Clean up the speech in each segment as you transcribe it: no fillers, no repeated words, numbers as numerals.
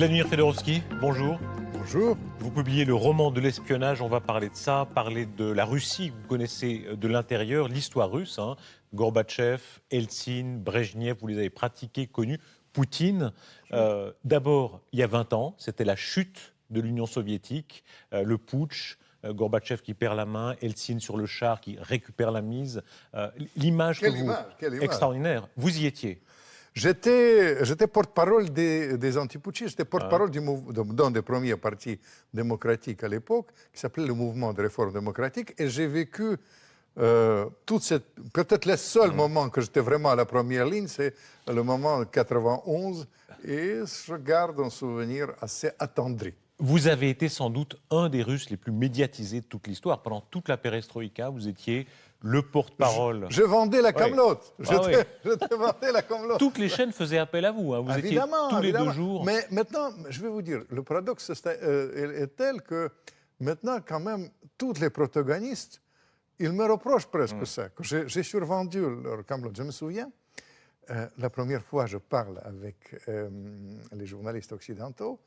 Vladimir Fedorovski, bonjour. Bonjour. Vous publiez le roman de l'espionnage, on va parler de ça, parler de la Russie, vous connaissez de l'intérieur, l'histoire russe, Gorbatchev, Eltsine, Brejnev, vous les avez pratiqués, connus, Poutine. D'abord, il y a 20 ans, c'était la chute de l'Union soviétique, le putsch, Gorbatchev qui perd la main, Eltsine sur le char qui récupère la mise. L'image Quelle image. extraordinaire, vous y étiez. J'étais porte-parole des antiputschistes, j'étais porte-parole d'un des premiers partis démocratiques à l'époque, qui s'appelait le Mouvement de réforme démocratique, et j'ai vécu toute cette... Peut-être le seul moment que j'étais vraiment à la première ligne, c'est le moment 91, et je garde un souvenir assez attendri. Vous avez été sans doute un des Russes les plus médiatisés de toute l'histoire. Pendant toute la perestroïka, vous étiez le porte-parole. Je vendais la camelote. Oui. Je te vendais la camelote. Toutes les chaînes faisaient appel à vous. Vous étiez tous les 2 jours. Mais maintenant, je vais vous dire, le paradoxe est tel que maintenant, quand même, tous les protagonistes, ils me reprochent presque ça, que j'ai survendu leur camelote. Je me souviens, la première fois, je parle avec les journalistes occidentaux,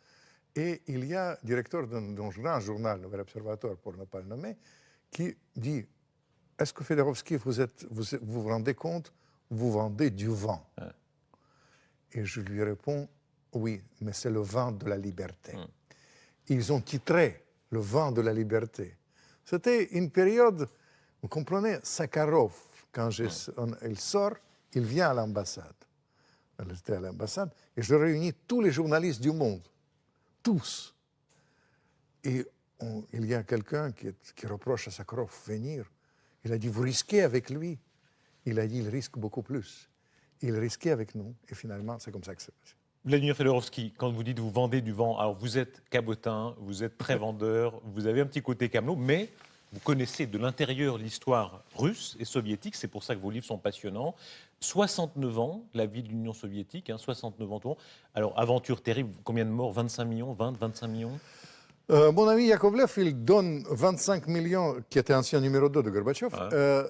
et il y a un directeur d'un grand journal, Nouvel Observateur, pour ne pas le nommer, qui dit: est-ce que Fedorovski, vous vous rendez compte, vous vendez du vent? Et je lui réponds: oui, mais c'est le vent de la liberté. Ils ont titré le vent de la liberté. C'était une période, vous comprenez, Sakharov, quand il sort, il vient à l'ambassade. Elle était à l'ambassade, et je réunis tous les journalistes du monde. Tous. Et il y a quelqu'un qui reproche à Sakharov de venir. Il a dit: vous risquez avec lui. Il a dit: il risque beaucoup plus. Il risquait avec nous. Et finalement, c'est comme ça que c'est passé. Vladimir Fedorovski, quand vous dites vous vendez du vent, alors vous êtes cabotin, vous êtes très vendeur, vous avez un petit côté camelot, mais vous connaissez de l'intérieur l'histoire russe et soviétique. C'est pour ça que vos livres sont passionnants. 69 ans, la vie de l'Union soviétique, 69 ans tout le monde. Alors, aventure terrible, combien de morts? 25 millions, 20, 25 millions? Mon ami Yakovlev, il donne 25 millions, qui était ancien numéro 2 de Gorbatchev,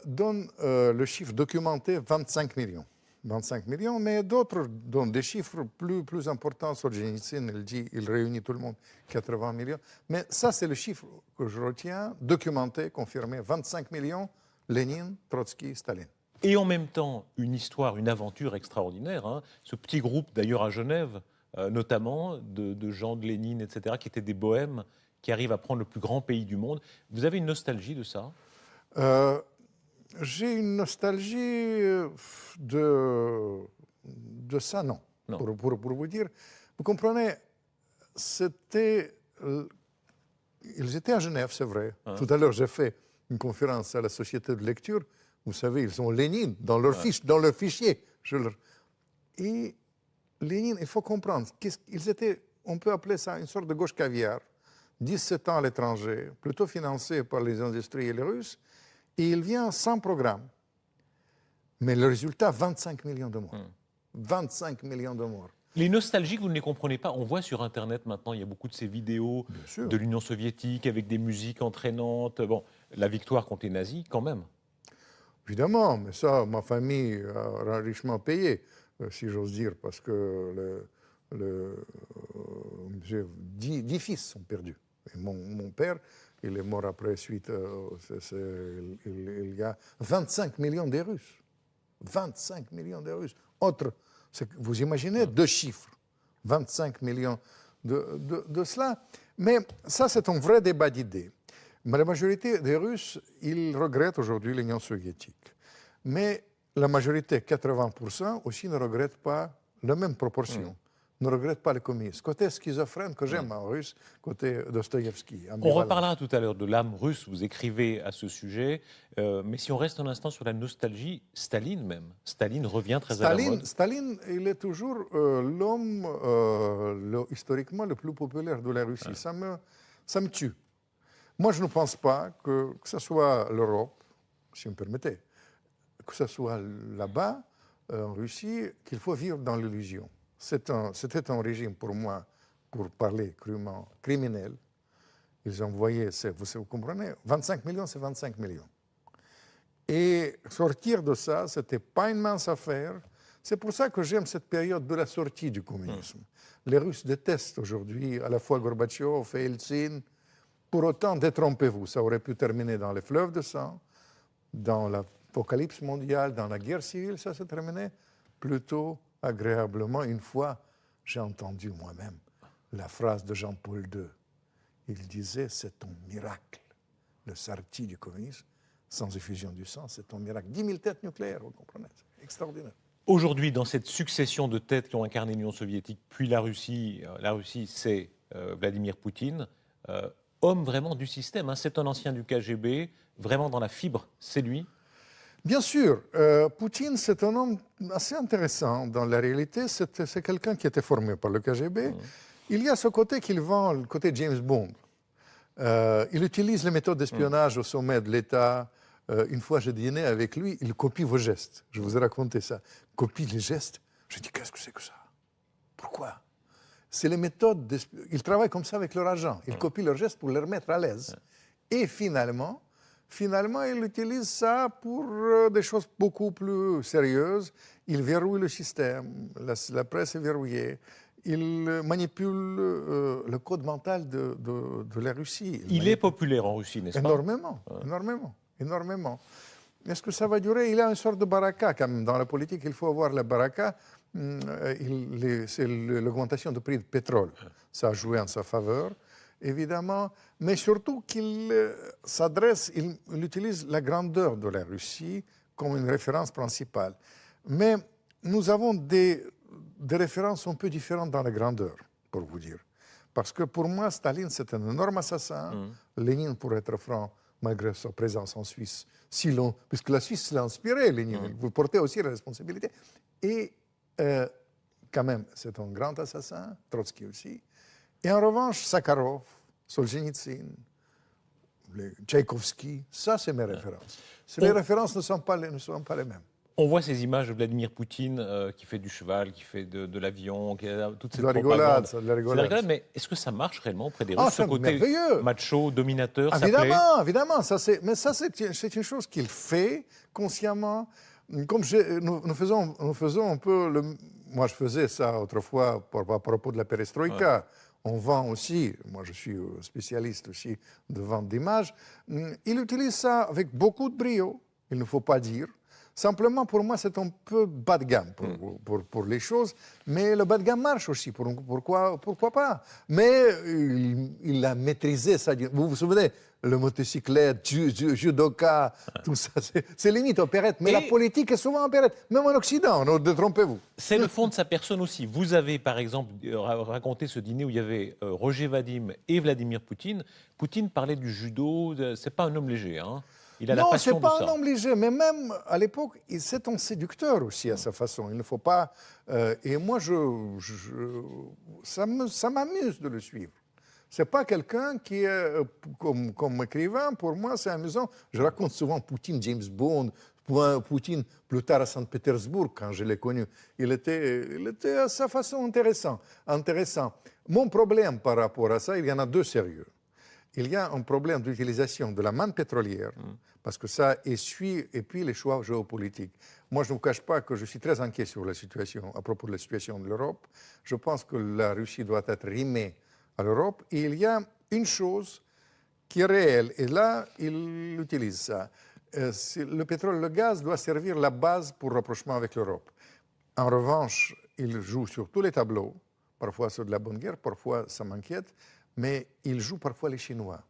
donne le chiffre documenté 25 millions. 25 millions, mais d'autres donnent des chiffres plus importants. Solzhenitsyn, il dit, il réunit tout le monde, 80 millions. Mais ça, c'est le chiffre que je retiens, documenté, confirmé, 25 millions, Lénine, Trotsky, Staline. Et en même temps, une histoire, une aventure extraordinaire. Ce petit groupe, d'ailleurs à Genève, notamment, de gens de Lénine, etc., qui étaient des bohèmes, qui arrivent à prendre le plus grand pays du monde. Vous avez une nostalgie de ça? J'ai une nostalgie de ça, non. Pour vous dire, vous comprenez, ils étaient à Genève, c'est vrai. Tout à l'heure, j'ai fait une conférence à la Société de lecture. Vous savez, ils ont Lénine dans leur fichier. Et Lénine, il faut comprendre, ils étaient, on peut appeler ça une sorte de gauche caviar, 17 ans à l'étranger, plutôt financé par les industriels russes, et il vient sans programme. Mais le résultat, 25 millions de morts. 25 millions de morts. Les nostalgiques, vous ne les comprenez pas. On voit sur Internet maintenant, il y a beaucoup de ces vidéos de l'Union soviétique avec des musiques entraînantes. Bon, la victoire contre les nazis, quand même. Évidemment, mais ça, ma famille a richement payé, si j'ose dire, parce que j'ai 10 fils sont perdus. Et mon père, il est mort après suite. Il y a 25 millions de Russes. 25 millions de Russes. Vous imaginez 2 chiffres. 25 millions de cela. Mais ça, c'est un vrai débat d'idées. Mais la majorité des Russes, ils regrettent aujourd'hui l'Union soviétique. Mais la majorité, 80%, aussi ne regrette pas la même proportion. Ne regrette pas le communisme. Côté schizophrène que j'aime en russe, côté Dostoïevski. On reparlera tout à l'heure de l'âme russe, vous écrivez à ce sujet. Mais si on reste un instant sur la nostalgie, Staline même. Staline revient très à la mode. Staline, il est toujours l'homme historiquement le plus populaire de la Russie. Ça me tue. Moi, je ne pense pas que ce soit l'Europe, si vous me permettez, que ce soit là-bas, en Russie, qu'il faut vivre dans l'illusion. C'était un régime, pour moi, pour parler crûment, criminel. Ils envoyaient, vous comprenez, 25 millions, c'est 25 millions. Et sortir de ça, ce n'était pas une mince affaire. C'est pour ça que j'aime cette période de la sortie du communisme. Les Russes détestent aujourd'hui à la fois Gorbatchev et Eltsine. Pour autant, détrompez-vous, ça aurait pu terminer dans les fleuves de sang, dans l'apocalypse mondiale, dans la guerre civile, ça s'est terminé plutôt agréablement. Une fois, j'ai entendu moi-même la phrase de Jean-Paul II. Il disait, c'est un miracle, le sortie du communisme, sans effusion du sang, c'est un miracle. 10 000 têtes nucléaires, vous comprenez, c'est extraordinaire. Aujourd'hui, dans cette succession de têtes qui ont incarné l'Union soviétique, puis la Russie c'est Vladimir Poutine, homme vraiment du système, hein. C'est un ancien du KGB, vraiment dans la fibre, c'est lui. Bien sûr, Poutine, c'est un homme assez intéressant. Dans la réalité, c'est quelqu'un qui était formé par le KGB. Il y a ce côté qu'il vend, le côté James Bond. Il utilise les méthodes d'espionnage au sommet de l'État. Une fois, j'ai dîné avec lui, il copie vos gestes. Je vous ai raconté ça. Copie les gestes. Je dis, qu'est-ce que c'est que ça? Pourquoi? C'est les méthodes d'espionnage. Il travaille comme ça avec leur agent. Il copie leurs gestes pour les remettre à l'aise. Et finalement, il utilise ça pour des choses beaucoup plus sérieuses. Il verrouille le système. La presse est verrouillée. Il manipule le code mental de la Russie. Il est populaire en Russie, n'est-ce pas? Énormément. Est-ce que ça va durer? Il y a une sorte de baraka quand même. Dans la politique, il faut avoir la baraka. C'est l'augmentation du prix du pétrole. Ça a joué en sa faveur, évidemment. Mais surtout qu'il il utilise la grandeur de la Russie comme une référence principale. Mais nous avons des références un peu différentes dans la grandeur, pour vous dire. Parce que pour moi, Staline, c'est un énorme assassin. Lénine, pour être franc, malgré sa présence en Suisse, puisque la Suisse l'a inspiré, Lénine, vous portez aussi la responsabilité. Et quand même, c'est un grand assassin, Trotsky aussi. Et en revanche, Sakharov, Solzhenitsyn, Tchaïkovski, ça, c'est mes références. Les références ne sont pas les mêmes. On voit ces images de Vladimir Poutine qui fait du cheval, qui fait de l'avion, qui a toute cette de la rigolade. Mais est-ce que ça marche réellement auprès des Russes, ce côté macho, dominateur? Évidemment. Mais ça, c'est une chose qu'il fait consciemment. Comme nous faisons un peu... Moi, je faisais ça autrefois à propos de la perestroïka. Ouais. On vend aussi, moi je suis spécialiste aussi de vente d'images. Il utilise ça avec beaucoup de brio, il ne faut pas dire. Simplement, pour moi, c'est un peu bas de gamme pour les choses. Mais le bas de gamme marche aussi. Pourquoi pas? Mais il a maîtrisé ça. Vous vous souvenez, le motocyclette, judoka, tout ça, c'est limite opérette. Mais la politique est souvent opérette. Même en Occident, ne détrompez-vous. C'est le fond de sa personne aussi. Vous avez, par exemple, raconté ce dîner où il y avait Roger Vadim et Vladimir Poutine. Poutine parlait du judo. C'est pas un homme léger, hein? Il a la passion de ça. Non, c'est pas un homme léger, mais même à l'époque, c'est un séducteur aussi à sa façon. Il ne faut pas... et moi, ça m'amuse de le suivre. C'est pas quelqu'un qui est comme écrivain. Pour moi, c'est amusant. Je raconte souvent Poutine, James Bond, Poutine plus tard à Saint-Pétersbourg, quand je l'ai connu. Il était à sa façon intéressant. Mon problème par rapport à ça, il y en a deux sérieux. Il y a un problème d'utilisation de la manne pétrolière, parce que ça essuie, et puis les choix géopolitiques. Moi, je ne vous cache pas que je suis très inquiet sur la situation, à propos de la situation de l'Europe. Je pense que la Russie doit être rimée à l'Europe. Et il y a une chose qui est réelle, et là, il utilise ça. Le pétrole, le gaz doit servir la base pour le rapprochement avec l'Europe. En revanche, il joue sur tous les tableaux. Parfois, c'est de la bonne guerre, parfois, ça m'inquiète. Mais il joue parfois les Chinois.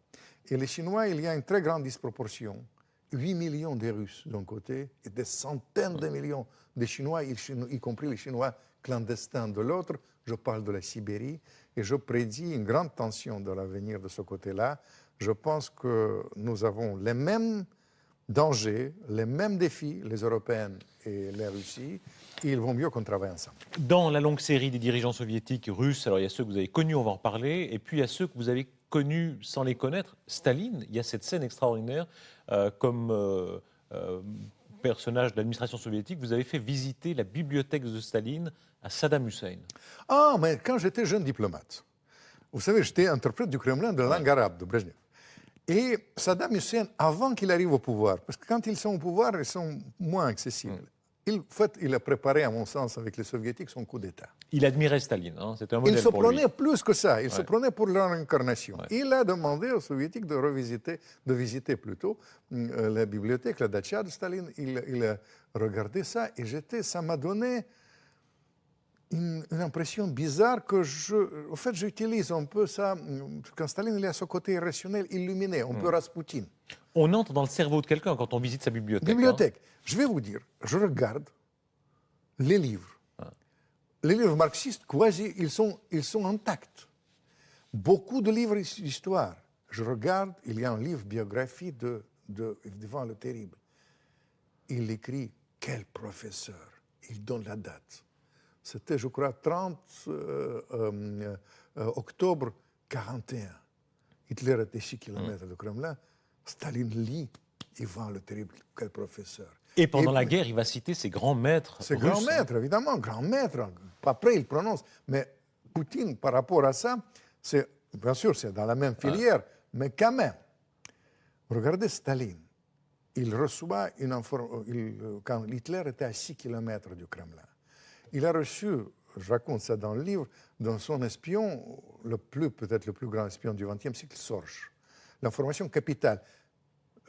Et les Chinois, il y a une très grande disproportion. 8 millions de Russes d'un côté et des centaines de millions de Chinois, y compris les Chinois clandestins de l'autre. Je parle de la Sibérie et je prédis une grande tension dans l'avenir de ce côté-là. Je pense que nous avons les mêmes dangers, les mêmes défis, les Européennes et la Russie, et il vaut mieux qu'on travaille ensemble. Dans la longue série des dirigeants soviétiques russes, alors il y a ceux que vous avez connus, on va en reparler, et puis il y a ceux que vous avez connus sans les connaître. Staline, il y a cette scène extraordinaire, comme personnage de l'administration soviétique, vous avez fait visiter la bibliothèque de Staline à Saddam Hussein. Ah, mais quand j'étais jeune diplomate, vous savez, j'étais interprète du Kremlin de la langue arabe de Brejnev. Et Saddam Hussein, avant qu'il arrive au pouvoir, parce que quand ils sont au pouvoir, ils sont moins accessibles. En fait, il a préparé, à mon sens, avec les soviétiques, son coup d'État. Il admirait Staline, hein, c'était un modèle Il se pour lui. prenait plus que ça, il se Ouais. prenait pour leur incarnation. Ouais. Il a demandé aux soviétiques de visiter plutôt la bibliothèque, la dacha de Staline. Il a regardé ça et ça m'a donné une impression bizarre que en fait, j'utilise un peu ça, quand Staline il a ce côté irrationnel, illuminé, un peu Rasputin. On entre dans le cerveau de quelqu'un quand on visite sa bibliothèque. Bibliothèque. Je vais vous dire, je regarde les livres. Les livres marxistes, quasi, ils sont intacts. Beaucoup de livres d'histoire. Je regarde, il y a un livre biographie d'Ivan le Terrible. Il écrit « Quel professeur ?» Il donne la date. C'était, je crois, 30 octobre 41. Hitler était 6 km du Kremlin. Staline lit Ivan le Terrible, quel professeur. Et pendant la guerre, il va citer ses grands maîtres Ses russes. grands maîtres, évidemment, grands maîtres. Après, il prononce. Mais Poutine, par rapport à ça, bien sûr, c'est dans la même filière, mais quand même. Regardez Staline. Il reçoit une information. Quand Hitler était à 6 km du Kremlin, il a reçu, je raconte ça dans le livre, dans son espion, peut-être le plus grand espion du XXe siècle, Sorge. L'information capitale.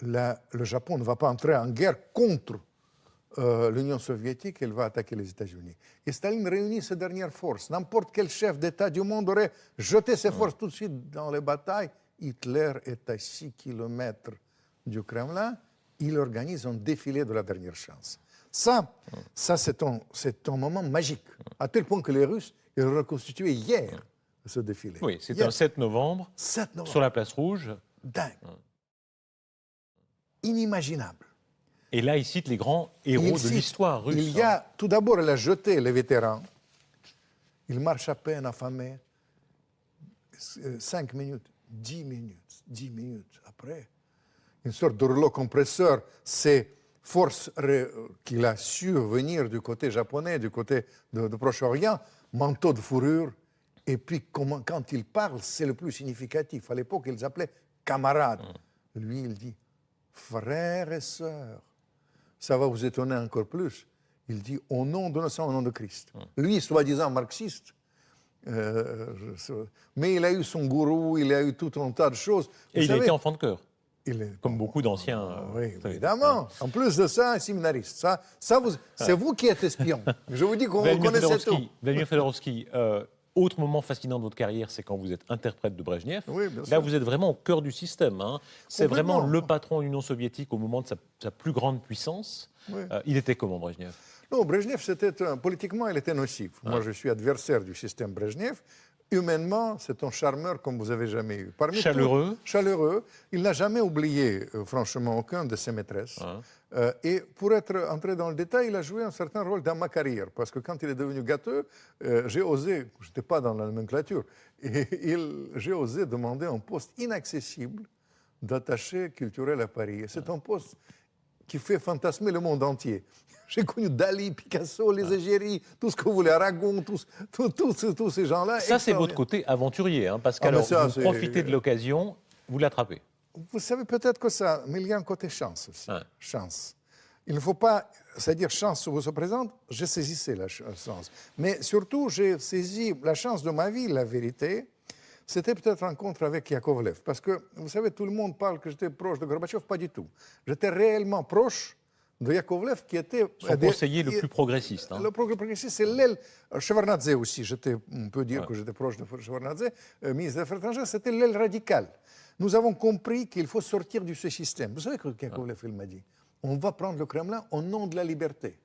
Le Japon ne va pas entrer en guerre contre l'Union soviétique, elle va attaquer les États-Unis. Et Staline réunit ses dernières forces. N'importe quel chef d'État du monde aurait jeté ses forces tout de suite dans les batailles. Hitler est à 6 km du Kremlin. Il organise un défilé de la dernière chance. Ça c'est un moment magique, à tel point que les Russes ils ont reconstitué hier ce défilé. Oui, c'était un 7 novembre, 7 novembre. sur la place rouge. Dingue. Inimaginable. Et là, il cite les grands héros de l'histoire russe. Il y a, tout d'abord, il a jeté les vétérans. Il marche à peine affamé. 5 minutes, 10 minutes, 10 minutes après. Une sorte de rouleau compresseur, ces forces qu'il a su venir du côté japonais, du côté de Proche-Orient, manteau de fourrure. Et puis, quand il parle, c'est le plus significatif. À l'époque, ils appelaient camarades. Lui, il dit frères et sœurs. Ça va vous étonner encore plus. Il dit au nom de notre sang, au nom de Christ. Lui, soi-disant marxiste, mais il a eu son gourou, il a eu tout un tas de choses. Et il a été enfant de cœur, est, comme beaucoup d'anciens. oui, évidemment. En plus de ça, un séminariste. C'est vous qui êtes espion. Je vous dis qu'on vous connaissez tout. Vladimir Fedorovski, autre moment fascinant de votre carrière, c'est quand vous êtes interprète de Brejnev. Oui, bien Là, sûr. vous êtes vraiment au cœur du système. Hein. C'est vraiment le patron de l'Union soviétique au moment de sa plus grande puissance. Oui. Il était comment, Brejnev? Non, Brejnev, politiquement, il était nocif. Moi, je suis adversaire du système Brejnev. Humainement, c'est un charmeur comme vous avez jamais eu. Chaleureux. Chaleureux. Il n'a jamais oublié, franchement, aucun de ses maîtresses. Et pour entrer dans le détail, il a joué un certain rôle dans ma carrière. Parce que quand il est devenu gâteux, j'ai osé, je n'étais pas dans la nomenclature, j'ai osé demander un poste inaccessible d'attaché culturel à Paris. Et c'est un poste qui fait fantasmer le monde entier. J'ai connu Dali, Picasso, les égéries, tout ce que vous voulez, Aragon, tous ces gens-là. Ça, c'est votre côté aventurier, hein, parce que vous profitez de l'occasion, vous l'attrapez. Vous savez peut-être que ça, mais il y a un côté chance aussi. Chance. Il ne faut pas, c'est-à-dire chance vous se présente, j'ai saisi la chance. Mais surtout, j'ai saisi la chance de ma vie, la vérité. C'était peut-être rencontre avec Yakovlev. Parce que, vous savez, tout le monde parle que j'étais proche de Gorbatchev, pas du tout. J'étais réellement proche de Yakovlev, qui était... Son conseiller le plus progressiste. Hein. Le plus progressiste, c'est l'aile... Shevardnadze aussi, on peut dire que j'étais proche de Shevardnadze, ministre des Affaires étrangères, c'était l'aile radicale. Nous avons compris qu'il faut sortir de ce système. Vous savez ce que Yakovlev m'a dit? On va prendre le Kremlin au nom de la liberté.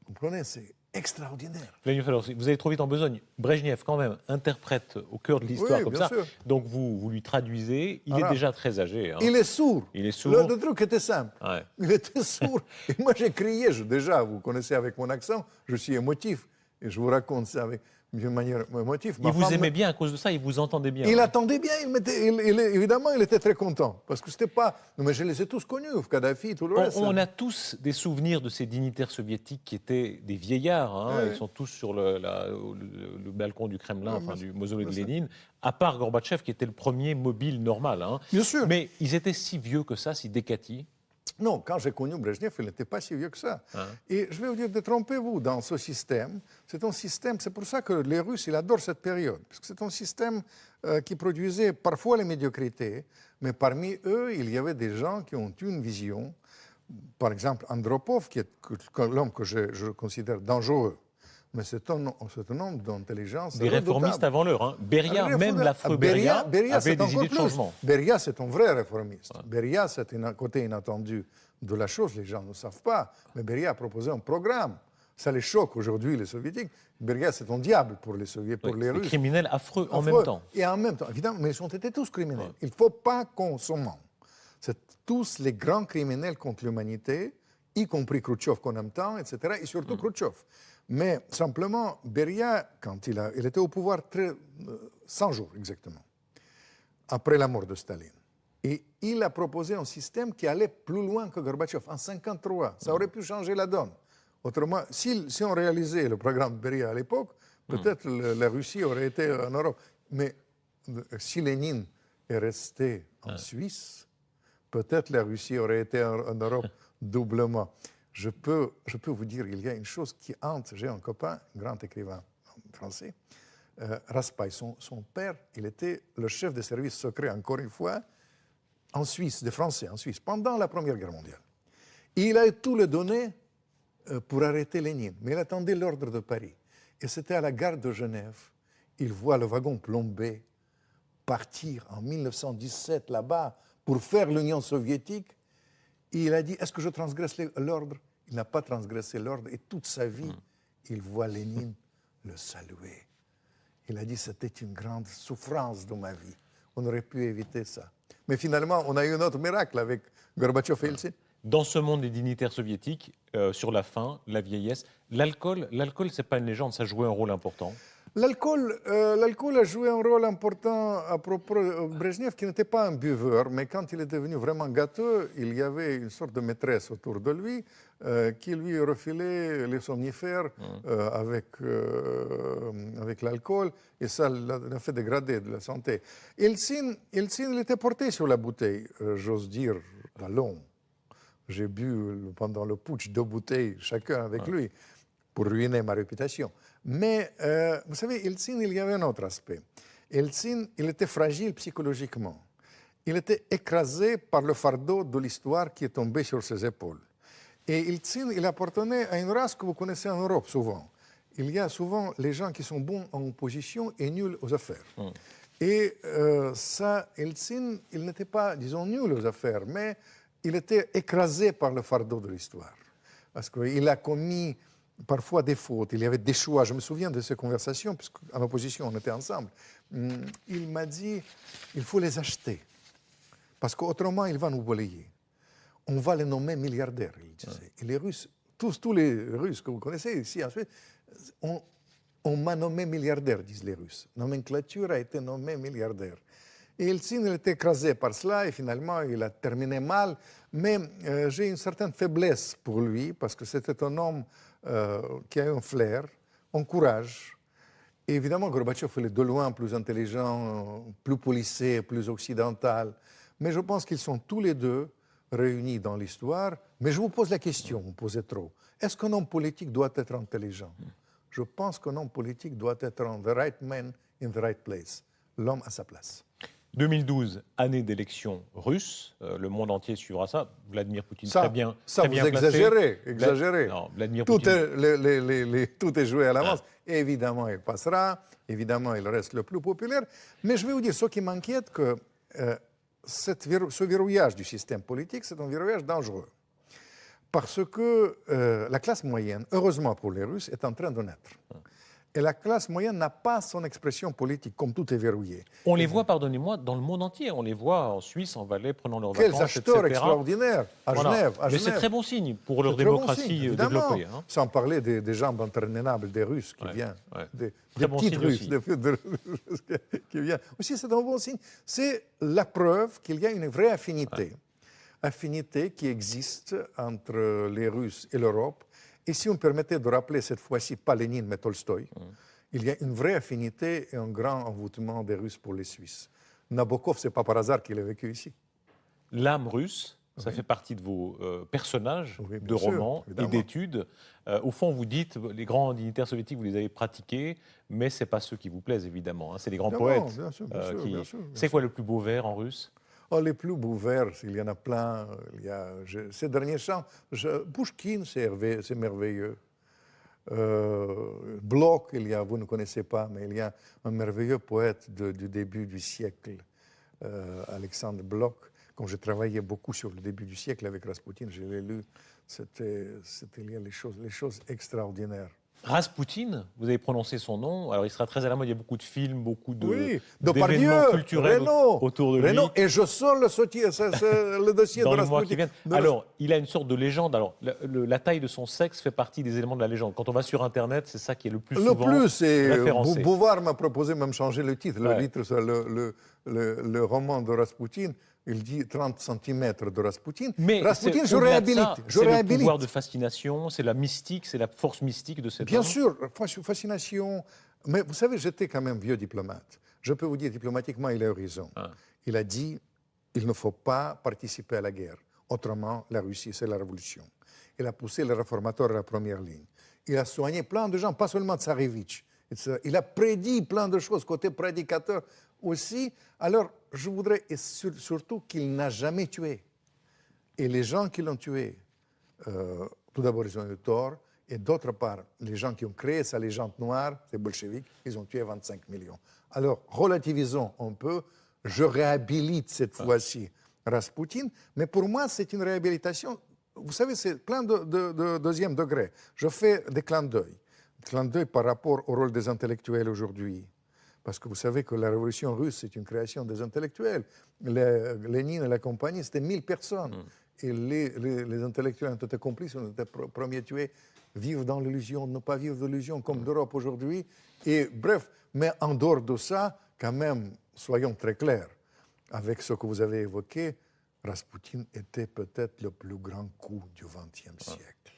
Vous comprenez? C'est extraordinaire. Vous avez trop vite en besogne. Brejnev, quand même, interprète au cœur de l'histoire comme ça. Sûr. Donc vous lui traduisez. Il est déjà très âgé. Hein. Il est sourd. Il est sourd. Le truc était simple. Ouais. Il était sourd. Et moi, j'ai crié. Déjà, vous connaissez avec mon accent, je suis émotif. Et je vous raconte ça d'une manière émotive. Il vous aimait bien à cause de ça, il vous entendait bien. Il attendait bien, évidemment, il était très content. Parce que c'était pas... Non, mais je les ai tous connus, Kadhafi, tout le reste. On a tous des souvenirs de ces dignitaires soviétiques qui étaient des vieillards. Hein. Ils sont tous sur le balcon du Kremlin, du mausolée de Lénine, à part Gorbatchev, qui était le premier mobile normal. Hein. Bien sûr. Mais ils étaient si vieux que ça, si décatis. Non, quand j'ai connu Brejnev, il n'était pas si vieux que ça. Et je vais vous dire, détrompez-vous dans ce système. C'est un système, c'est pour ça que les Russes, ils adorent cette période. Parce que c'est un système qui produisait parfois les médiocrités, mais parmi eux, il y avait des gens qui ont eu une vision. Par exemple, Andropov, qui est l'homme que je considère dangereux. Mais c'est un homme d'intelligence. Des réformistes avant l'heure. Hein. Beria, même l'affreux Beria, avait des idées de changement. Beria, c'est un vrai réformiste. Beria, c'est un côté inattendu de la chose, les gens ne savent pas. Mais Beria a proposé un programme. Ça les choque aujourd'hui, les soviétiques. Beria, c'est un diable pour les soviétiques, pour les Russes. Des criminels affreux en même temps. Et en même temps, évidemment, mais ils ont été tous criminels. Il ne faut pas qu'on se mente. C'est tous les grands criminels contre l'humanité, y compris Khrouchtchev qu'on aime tant, etc., et surtout Khrouchtchev. Mais simplement, Beria, quand il était au pouvoir 100 jours exactement, après la mort de Staline. Et il a proposé un système qui allait plus loin que Gorbatchev. En 1953, ça aurait pu changer la donne. Autrement, si on réalisait le programme de Beria à l'époque, peut-être la Russie aurait été en Europe. Mais si Lénine est resté en Suisse, peut-être la Russie aurait été en Europe doublement. Je peux vous dire, il y a une chose qui hante. J'ai un copain, un grand écrivain français, Raspail. Son père, il était le chef des services secrets, encore une fois, en Suisse, des Français en Suisse, pendant la Première Guerre mondiale. Et il a eu tout le donné pour arrêter Lénine, mais il attendait l'ordre de Paris. Et c'était à la gare de Genève. Il voit le wagon plombé partir en 1917 là-bas pour faire l'Union soviétique. Et il a dit, est-ce que je transgresse l'ordre? Il n'a pas transgressé l'ordre et toute sa vie, il voit Lénine le saluer. Il a dit, c'était une grande souffrance de ma vie. On aurait pu éviter ça. Mais finalement, on a eu un autre miracle avec Gorbatchev et Eltsine. Dans ce monde des dignitaires soviétiques, sur la faim, la vieillesse, l'alcool, c'est pas une légende, ça jouait un rôle important. L'alcool a joué un rôle important à propos de Brejnev, qui n'était pas un buveur, mais quand il est devenu vraiment gâteux, il y avait une sorte de maîtresse autour de lui qui lui refilait les somnifères avec l'alcool, et ça l'a fait dégrader de la santé. Eltsine, il était porté sur la bouteille, j'ose dire, à long. J'ai bu pendant le putsch 2 bouteilles, chacun avec lui, pour ruiner ma réputation. Mais, vous savez, Eltsine, il y avait un autre aspect. Eltsine, il était fragile psychologiquement. Il était écrasé par le fardeau de l'histoire qui est tombé sur ses épaules. Et Eltsine, il appartenait à une race que vous connaissez en Europe souvent. Il y a souvent les gens qui sont bons en opposition et nuls aux affaires. Et ça, Eltsine, il n'était pas, disons, nul aux affaires, mais il était écrasé par le fardeau de l'histoire. Parce qu'il a commis parfois des fautes, il y avait des choix. Je me souviens de ces conversations, puisqu'en opposition, on était ensemble. Il m'a dit, il faut les acheter, parce qu'autrement, il va nous balayer. On va les nommer milliardaires, il disait. Et les Russes, tous les Russes que vous connaissez ici, ensuite, on m'a nommé milliardaire, disent les Russes. Nomenclature a été nommée milliardaire. Et Eltsine était écrasé par cela, et finalement, il a terminé mal. Mais j'ai une certaine faiblesse pour lui, parce que c'était un homme qui a un flair, un courage. Et évidemment, Gorbatchev, il est de loin plus intelligent, plus policé, plus occidental. Mais je pense qu'ils sont tous les deux réunis dans l'histoire. Mais je vous pose la question, vous posez trop. Est-ce qu'un homme politique doit être intelligent? Je pense qu'un homme politique doit être the right man in the right place. L'homme à sa place. 2012, année d'élection russe, le monde entier suivra ça. Vladimir Poutine, ça, très bien ça bien vous placé. exagérez. Non, Vladimir tout, Poutine... tout est joué à l'avance. Évidemment, il passera. Évidemment, il reste le plus populaire. Mais je vais vous dire, ce qui m'inquiète, que ce verrouillage du système politique, c'est un verrouillage dangereux. Parce que la classe moyenne, heureusement pour les Russes, est en train de naître. Et la classe moyenne n'a pas son expression politique, comme tout est verrouillé. On les voit, pardonnez-moi, dans le monde entier. On les voit en Suisse, en Valais, prenant leurs Quels vacances, acheteurs etc. extraordinaires à Genève. Mais c'est très bon signe pour leur démocratie développée. Hein. Sans parler des jambes interminables des Russes qui viennent, des bon petites Russes qui viennent. Aussi, c'est un bon signe. C'est la preuve qu'il y a une vraie affinité. Affinité qui existe entre les Russes et l'Europe. Et si on me permettait de rappeler cette fois-ci, pas Lénine, mais Tolstoï, il y a une vraie affinité et un grand envoûtement des Russes pour les Suisses. Nabokov, ce n'est pas par hasard qu'il a vécu ici. L'âme russe Ça Oui. fait partie de vos personnages Oui, de bien sûr, romans et évidemment. d'études. Au fond, vous dites, les grands dignitaires soviétiques, vous les avez pratiqués, mais ce n'est pas ceux qui vous plaisent, évidemment, hein. C'est les grands Évidemment, poètes bien sûr, bien sûr, bien sûr. Bien C'est sûr. quoi le plus beau vers en russe? Oh, les plus beaux vers, il y en a plein. Ces derniers chants, Pouchkine, c'est merveilleux. Bloch, vous ne connaissez pas, mais il y a un merveilleux poète du début du siècle, Alexandre Bloch. Quand je travaillais beaucoup sur le début du siècle avec Raspoutine, je l'ai lu. Il y a les choses extraordinaires. Raspoutine, vous avez prononcé son nom. Alors, il sera très à la mode. Il y a beaucoup de films, beaucoup Oui, Depardieu, d'événements culturels autour de lui. Renaud, et je sors le dossier Dans de les mois qui Raspoutine. viennent. Alors, il a une sorte de légende. Alors, la taille de son sexe fait partie des éléments de la légende. Quand on va sur Internet, c'est ça qui est le plus souvent c'est référencé. Bouvard m'a proposé même changer le titre. Ouais. Le roman de Raspoutine, il dit 30 cm de Raspoutine. Mais Raspoutine, je au-delà de réhabilite. ça, Je c'est le réhabilite. pouvoir de fascination, c'est la mystique, c'est la force mystique de cet Bien homme. sûr, fascination. Mais vous savez, j'étais quand même vieux diplomate. Je peux vous dire, diplomatiquement, il a eu raison. Ah. Il a dit, il ne faut pas participer à la guerre. Autrement, la Russie, c'est la révolution. Il a poussé les réformateurs à la première ligne. Il a soigné plein de gens, pas seulement Tsarevitch. Il a prédit plein de choses, côté prédicateur aussi. Alors, je voudrais surtout qu'il n'a jamais tué. Et les gens qui l'ont tué, tout d'abord, ils ont eu tort. Et d'autre part, les gens qui ont créé sa légende noire, les bolcheviks, ils ont tué 25 millions. Alors, relativisons un peu. Je réhabilite cette fois-ci Raspoutine, mais pour moi, c'est une réhabilitation. Vous savez, c'est plein de deuxième degré. Je fais des clins d'œil. Clins d'œil par rapport au rôle des intellectuels aujourd'hui. Parce que vous savez que la révolution russe, c'est une création des intellectuels. Lénine et la compagnie, c'était 1000 personnes. Et les intellectuels ont été complices, ont été premiers tués. Vivre dans l'illusion, ne pas vivre de l'illusion comme l'Europe aujourd'hui. Et bref, mais en dehors de ça, quand même, soyons très clairs. Avec ce que vous avez évoqué, Raspoutine était peut-être le plus grand coup du XXe siècle.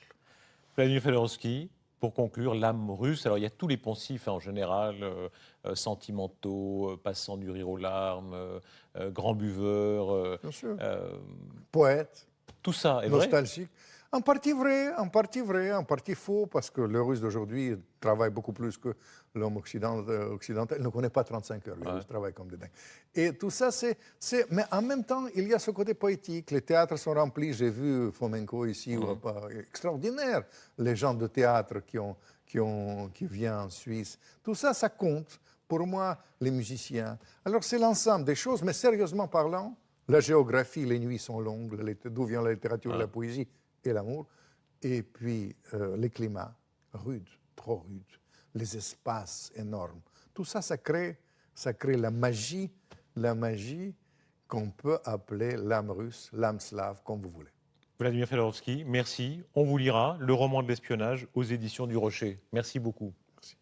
Vladimir Fedorovski, pour conclure, l'âme russe. Alors, il y a tous les poncifs, hein, en général, sentimentaux, passant du rire aux larmes, grand buveur. Bien sûr. Poète. Tout ça est vrai. Nostalgique. En partie vrai, en partie vrai, en partie faux, parce que le Russe d'aujourd'hui travaille beaucoup plus que l'homme occidental. Il ne connaît pas 35 heures, les Russes travaillent comme des dingues. Et tout ça, mais en même temps, il y a ce côté poétique. Les théâtres sont remplis. J'ai vu Fomenko ici, extraordinaire. Les gens de théâtre qui viennent en Suisse. Tout ça, ça compte. Pour moi, les musiciens. Alors, c'est l'ensemble des choses, mais sérieusement parlant, la géographie, les nuits sont longues, d'où vient la littérature, la poésie et l'amour. Et puis, les climats rudes, trop rudes, les espaces énormes. Tout ça, ça crée la magie qu'on peut appeler l'âme russe, l'âme slave, comme vous voulez. Vladimir Fedorovski, merci. On vous lira Le roman de l'espionnage aux éditions du Rocher. Merci beaucoup. Merci.